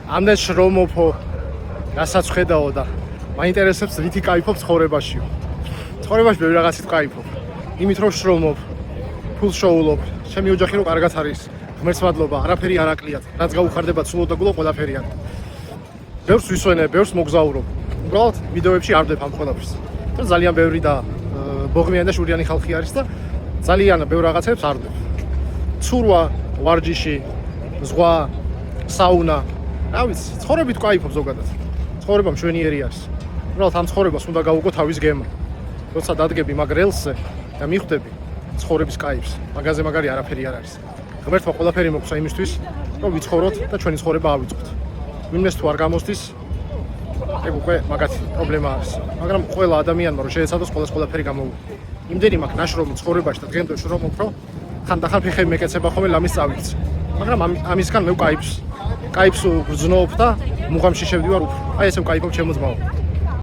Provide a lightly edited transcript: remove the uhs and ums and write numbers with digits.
ამდენ შრომობო, რასაც ხედავო და მაინტერესებს რითი кайფობ ცხოვრებაშიო. ცხოვრებაში ბევრი რაღაცით кайფობ. იმით რომ შრომობ, ფულს შოულობ, ჩემი ოჯახი რო კარგად არის, ღმერთს მადლობა, არაფერი არ აკლიათ, რაც გაუხარდება ცუდო და გულო ყველაფერია. ბევრს ვისვენებ, ბევრს მოგზაურობ. უბრალოდ ვიდეოებში არ ვდებ ამ ყველაფერს. და ძალიან ბევრი და ბოღმიანი და შურიანი ხალხი არის და ძალიან ბევრ რაღაცებს არ ვდებ. ცურვა, ვარჯიში, ზღვა, საუნა. რა ვიცი, ცხოვრებით кайფობ ზოგადად. ცხოვრება მშვენიერი არის. უბრალოდ ამ ცხოვრებას უნდა გავუგო თავის გემა. როცა დადგები მაგ რელსზე და მიხვდები ცხოვრების кайფს, მაგაზე მაგარი არაფერი არ არის. ღმერთმა ყველაფერი მოგცა იმისთვის, რომ ვიცხოვროთ და ჩვენი ცხოვრება ავიწყოთ. ვინმეს თუ არ გამოსდის, ეგ უკვე მაგათი პრობლემა არის. მაგრამ ყველა ადამიანმა რომ შეეცადოს ყველაფერი გამოუგო. იმდენი მაქვს ნაშრომი ცხოვრებაში და დღემდე შრომობ, რომ ხანდახან ფეხები მეკეცება ხოლმე ლამის წავიქცე. მაგრამ ამისგან მე кайფს ვგრძნობ და მუღამში შევდივარ უფრო. აი ესე ვკაიფობ ჩემო ძმაო.